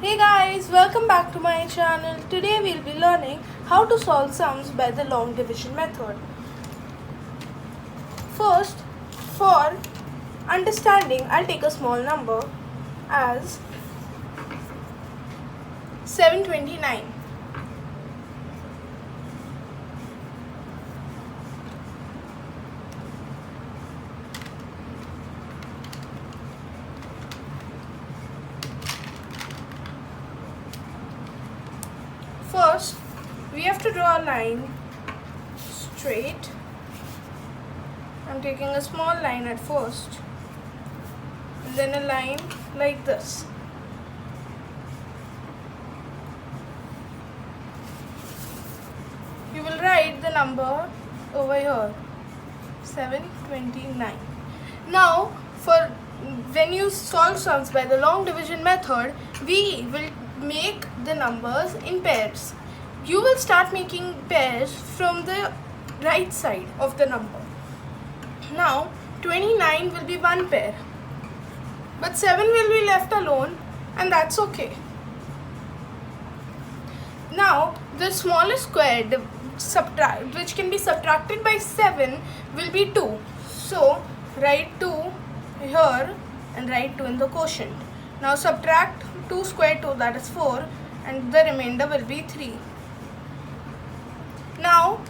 Hey guys, welcome back to my channel. Today we'll be learning how to solve sums by the long division method. First, for understanding, I'll take a small number as 729. First, we have to draw a line straight. I'm taking a small line at first, and then a line like this. You will write the number over here, 729. Now, for when you solve sums by the long division method, we will make the numbers in pairs. You will start making pairs from the right side of the number. Now 29 will be one pair, but 7 will be left alone, and that's okay. Now the smallest square which can be subtracted by 7 will be 2. So write 2 here and write 2 in the quotient. Now subtract 2 square 2, that is 4, and the remainder will be 3. Now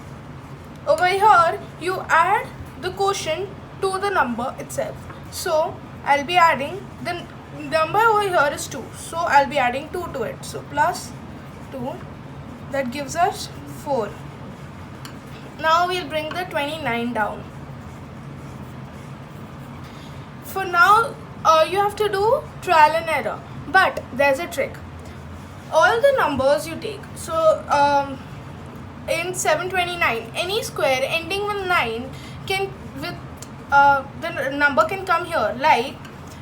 over here you add the quotient to the number itself. So I'll be adding, the number over here is 2, so I'll be adding 2 to it. So plus 2, that gives us 4. Now we'll bring the 29 down. For now you have to do trial and error, but there's a trick. All the numbers you take, so in 729, any square ending with 9 can the number can come here, like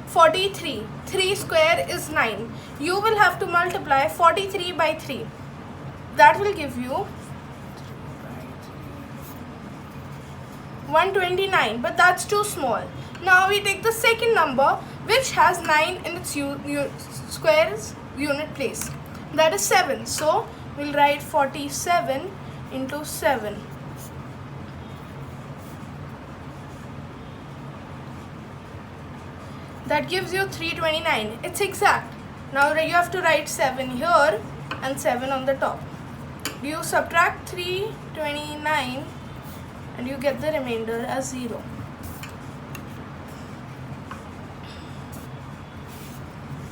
43. 3 square is 9. You will have to multiply 43 by 3. That will give you 129, but that's too small. Now we take the second number which has 9 in its squares unit place. That is 7. So we'll write 47 into 7. That gives you 329. It's exact. Now you have to write 7 here and 7 on the top. You subtract 329 and you get the remainder as 0.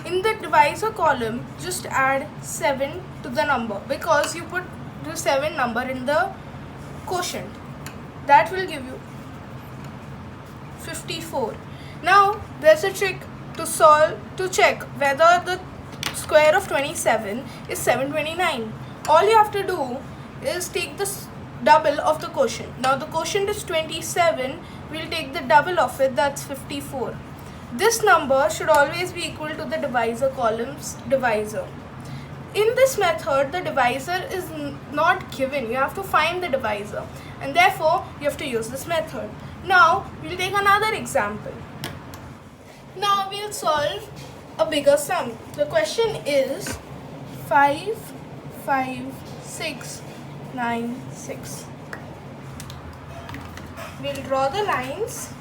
In the divisor column, just add 7 to the number because you put the 7 number in the quotient. That will give you 54. Now there's a trick to check whether the square of 27 is 729. All you have to do is take the double of the quotient. Now the quotient is 27, we'll take the double of it, that's 54. This number should always be equal to the divisor column's divisor. In this method, the divisor is not given. You have to find the divisor, and therefore you have to use this method. Now we'll take another example. Now we'll solve a bigger sum. The question is 5, 5, 6, 9, 6. We'll draw the lines.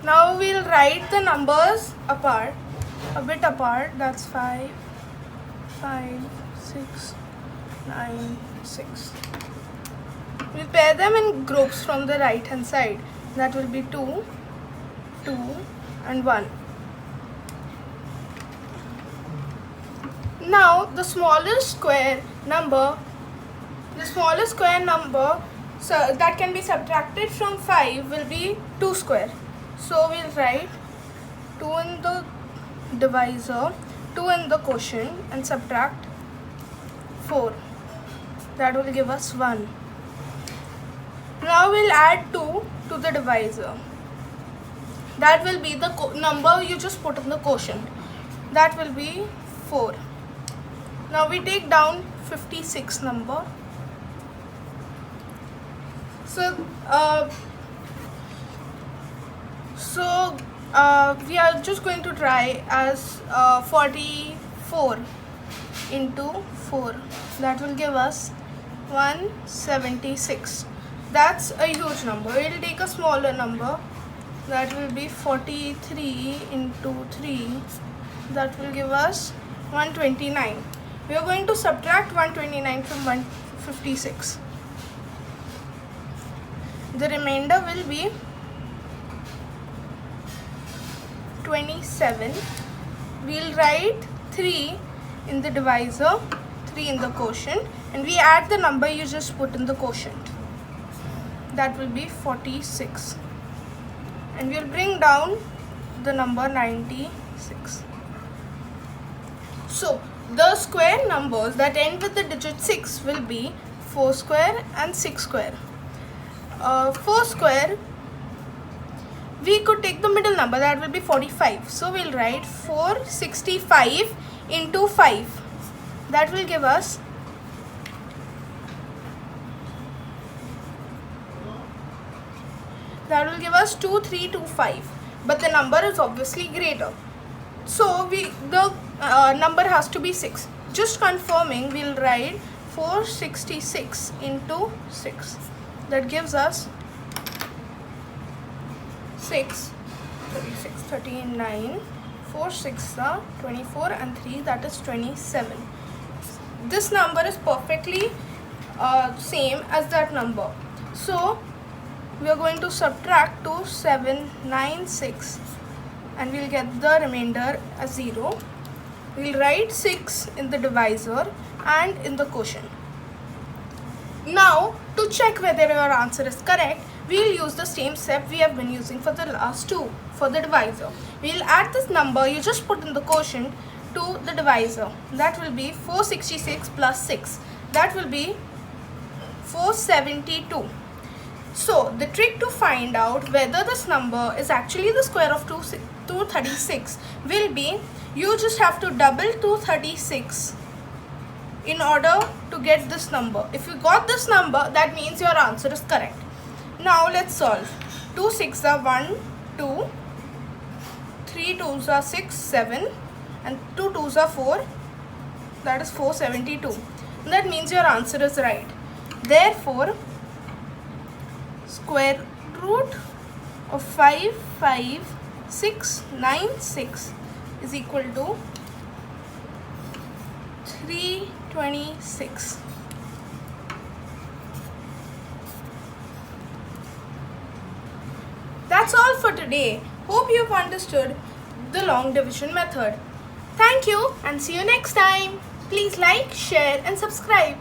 Now we'll write the numbers apart, a bit apart. That's 5, 5, 6, 9, 6. We'll pair them in groups from the right hand side. That will be 2, 2 and 1. Now the smallest square number so that can be subtracted from 5 will be 2 square. So we'll write 2 in the divisor, 2 in the quotient, and subtract 4. That will give us 1. Now we'll add 2 to the divisor. That will be the number you just put in the quotient. That will be 4. Now we take down 56 number. So we are just going to try as 44 into 4. That will give us 176. That's a huge number. We'll take a smaller number. That will be 43 into 3. That will give us 129. We are going to subtract 129 from 156. The remainder will be 27. We'll write 3 in the divisor, 3 in the quotient, and we add the number you just put in the quotient. That will be 46. And we'll bring down the number 96. So the square numbers that end with the digit 6 will be 4 square and 6 square. 4 square, we could take the middle number, that will be 45. So we'll write 465 into 5. That will give us 2325. But the number is obviously greater. So the number has to be 6. Just confirming, we'll write 466 into 6. That gives us 6, 36, 39, 4, 6 are 24 and 3, that is 27. This number is perfectly same as that number. So we are going to subtract 2796 and we'll get the remainder as 0. We'll write 6 in the divisor and in the quotient. Now to check whether your answer is correct, we'll use the same step we have been using for the last two. For the divisor, we'll add this number you just put in the quotient to the divisor. That will be 466 plus 6. That will be 472. So the trick to find out whether this number is actually the square of 236 will be, you just have to double 236 in order to get this number. If you got this number, that means your answer is correct. Now let's solve. 2 6 are 1, 2, 3 2s are 6, 7, and 2 2s are 4. That is 472. That means your answer is right. Therefore, square root of 55696 is equal to 326. That's all for today. Hope you've understood the long division method. Thank you and see you next time. Please like, share and subscribe.